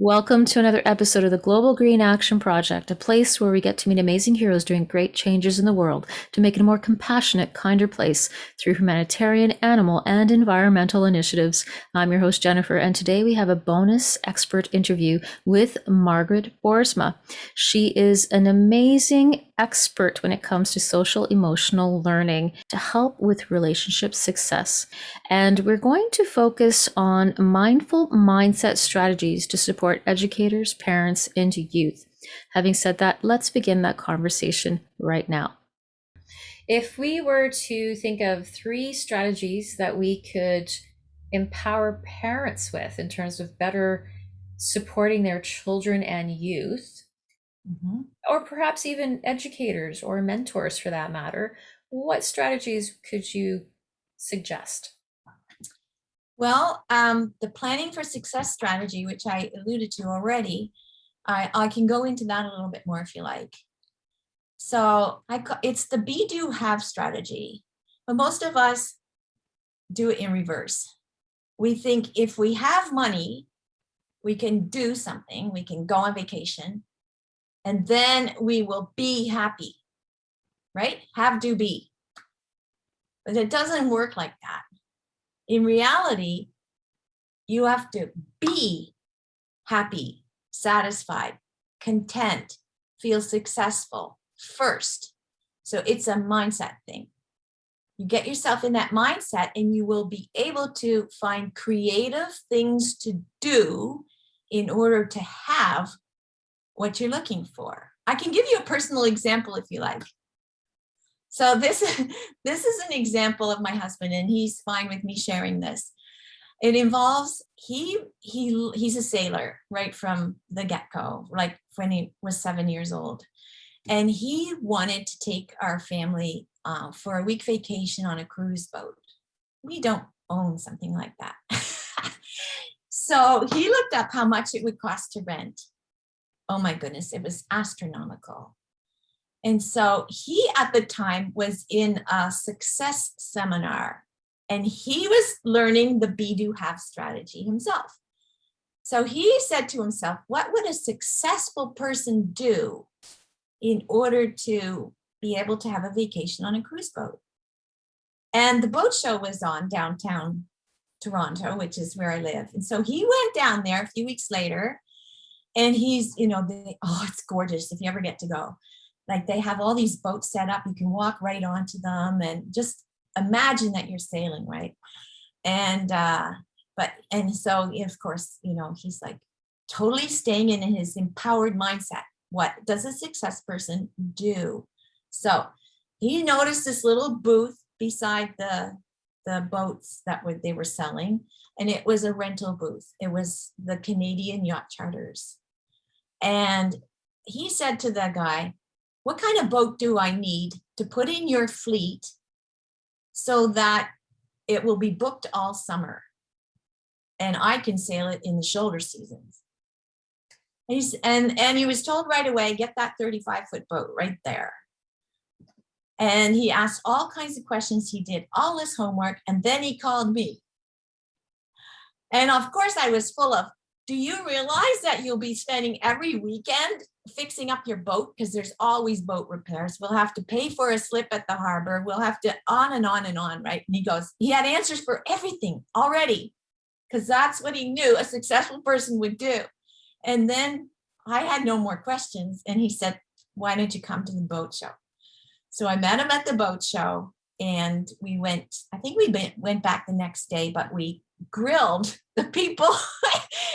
Welcome to another episode of the Global Green Action Project, a place where we get to meet amazing heroes doing great changes in the world to make it a more compassionate, kinder place through humanitarian, animal, and environmental initiatives. I'm your host, Jennifer, and today we have a bonus expert interview with Margaret Boersma. She is an amazing expert when it comes to social emotional learning to help with relationship success. And we're going to focus on mindful mindset strategies to support educators, parents, and youth. Having said that, let's begin that conversation right now. If we were to think of three strategies that we could empower parents with in terms of better supporting their children and youth, or perhaps even educators or mentors for that matter, what strategies could you suggest? Well, the planning for success strategy, which I alluded to already, I can go into that a little bit more if you like. So it's the be, do, have strategy, but most of us do it in reverse. We think if we have money, we can do something, we can go on vacation, and then we will be happy, right? Have, do, be. But it doesn't work like that. In reality, you have to be happy, satisfied, content, feel successful first. So it's a mindset thing. You get yourself in that mindset and you will be able to find creative things to do in order to have what you're looking for. I can give you a personal example if you like. So this is an example of my husband, and he's fine with me sharing this. It involves he's a sailor right from the get-go, like when he was 7 years old, and he wanted to take our family for a week vacation on a cruise boat. We don't own something like that. So he looked up how much it would cost to rent. Oh my goodness, it was astronomical. And so he at the time was in a success seminar, and he was learning the be, do, have strategy himself. So he said to himself, what would a successful person do in order to be able to have a vacation on a cruise boat? And the boat show was on downtown Toronto, which is where I live. And so he went down there a few weeks later, and he's, it's gorgeous if you ever get to go. Like they have all these boats set up, you can walk right onto them and just imagine that you're sailing, right? And so of course, he's like totally staying in his empowered mindset. What does a success person do? So he noticed this little booth beside the boats that they were selling, and it was a rental booth. It was the Canadian Yacht Charters. And he said to the guy, what kind of boat do I need to put in your fleet so that it will be booked all summer and I can sail it in the shoulder seasons? And he was told right away, get that 35-foot boat right there. And he asked all kinds of questions. He did all his homework, and then he called me. And of course I was full of, do you realize that you'll be spending every weekend fixing up your boat? Because there's always boat repairs. We'll have to pay for a slip at the harbor. We'll have to on and on and on, right? And he had answers for everything already, because that's what he knew a successful person would do. And then I had no more questions. And he said, why don't you come to the boat show? So I met him at the boat show, and we went back the next day, but we grilled the people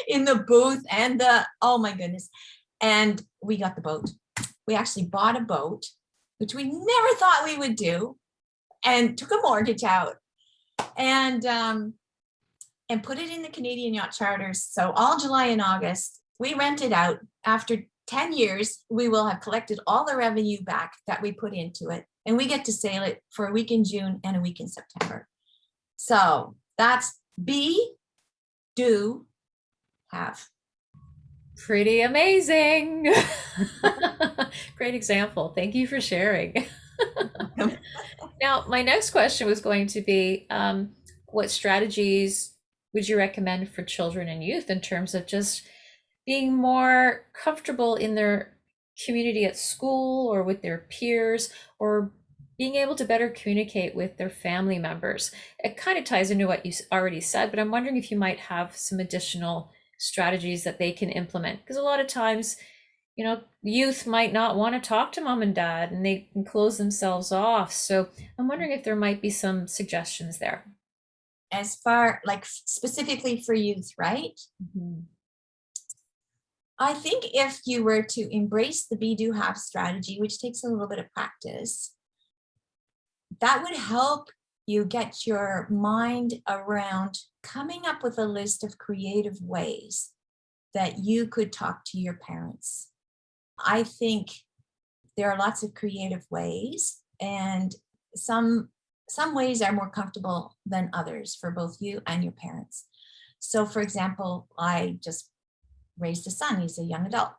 in the booth and oh my goodness. And we got the boat. We actually bought a boat, which we never thought we would do, and took a mortgage out and put it in the Canadian Yacht Charters. So all July and August, we rented out. After 10 years, we will have collected all the revenue back that we put into it, and we get to sail it for a week in June and a week in September. So that's be, do, have. Pretty amazing. Great example. Thank you for sharing. Now, my next question was going to be, what strategies would you recommend for children and youth in terms of just being more comfortable in their community at school or with their peers, or being able to better communicate with their family members. It kind of ties into what you already said, but I'm wondering if you might have some additional strategies that they can implement. Because a lot of times, youth might not want to talk to mom and dad and they can close themselves off. So I'm wondering if there might be some suggestions there. As far like specifically for youth, right? Mhm. I think if you were to embrace the be do have strategy, which takes a little bit of practice, that would help you get your mind around coming up with a list of creative ways that you could talk to your parents. I think there are lots of creative ways, and some some ways are more comfortable than others for both you and your parents. So for example, I just raised a son, he's a young adult.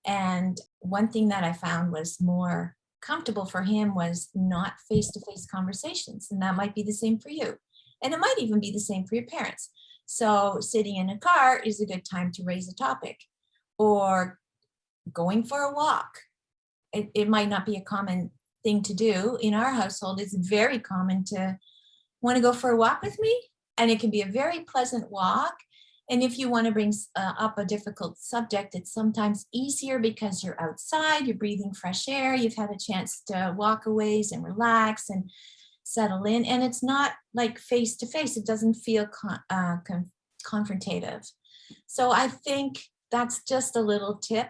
And one thing that I found was more comfortable for him was not face to face conversations. And that might be the same for you. And it might even be the same for your parents. So, sitting in a car is a good time to raise a topic, or going for a walk. It might not be a common thing to do. In our household, it's very common to want to go for a walk with me? And it can be a very pleasant walk. And if you want to bring up a difficult subject, it's sometimes easier because you're outside, you're breathing fresh air, you've had a chance to walk a ways and relax and settle in. And it's not like face to face, it doesn't feel confrontative. So I think that's just a little tip.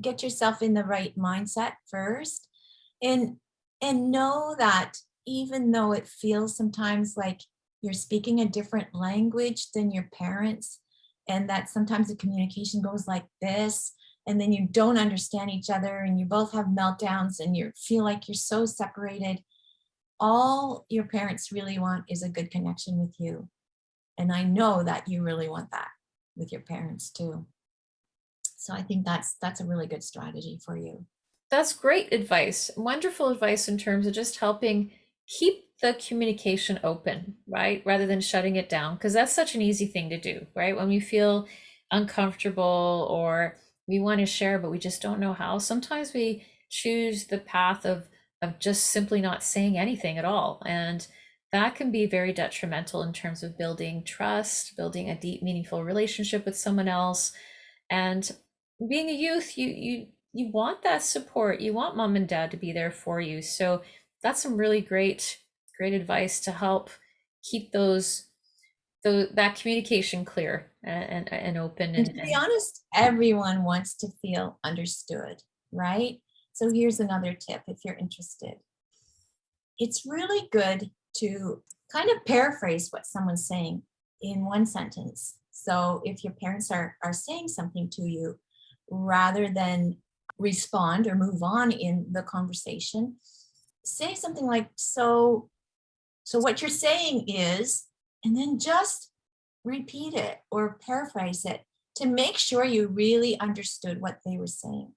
Get yourself in the right mindset first, and know that even though it feels sometimes like you're speaking a different language than your parents, and that sometimes the communication goes like this, and then you don't understand each other and you both have meltdowns and you feel like you're so separated, all your parents really want is a good connection with you. And I know that you really want that with your parents too. So I think that's a really good strategy for you. That's great advice. Wonderful advice in terms of just helping keep the communication open, right? Rather than shutting it down, because that's such an easy thing to do, right? When we feel uncomfortable or we want to share, but we just don't know how, sometimes we choose the path of just simply not saying anything at all. And that can be very detrimental in terms of building trust, building a deep, meaningful relationship with someone else. And being a youth, you want that support. You want mom and dad to be there for you. So that's some really great advice to help keep that communication clear and open And to be and honest, everyone wants to feel understood, right? So here's another tip if you're interested. It's really good to kind of paraphrase what someone's saying in one sentence. So if your parents are saying something to you, rather than respond or move on in the conversation, say something like, so what you're saying is, and then just repeat it or paraphrase it to make sure you really understood what they were saying.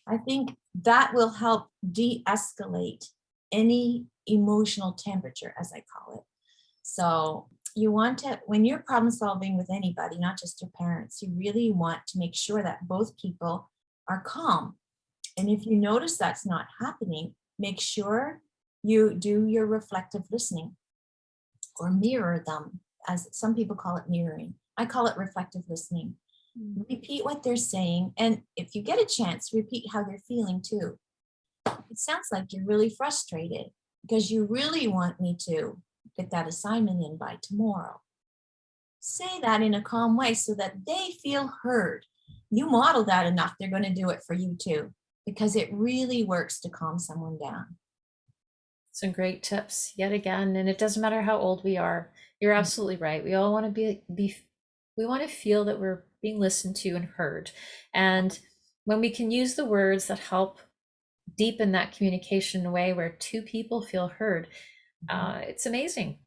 I think that will help de escalate any emotional temperature, as I call it. So, you want to, when you're problem solving with anybody, not just your parents, you really want to make sure that both people are calm. And if you notice that's not happening, make sure you do your reflective listening or mirror them, as some people call it mirroring. I call it reflective listening. Repeat what they're saying. And if you get a chance, repeat how they're feeling too. It sounds like you're really frustrated because you really want me to get that assignment in by tomorrow. Say that in a calm way so that they feel heard. You model that enough, they're going to do it for you too, because it really works to calm someone down. some great tips yet again. And it doesn't matter how old we are. You're absolutely right. We all want to be we want to feel that we're being listened to and heard. And when we can use the words that help deepen that communication in a way where two people feel heard, it's amazing.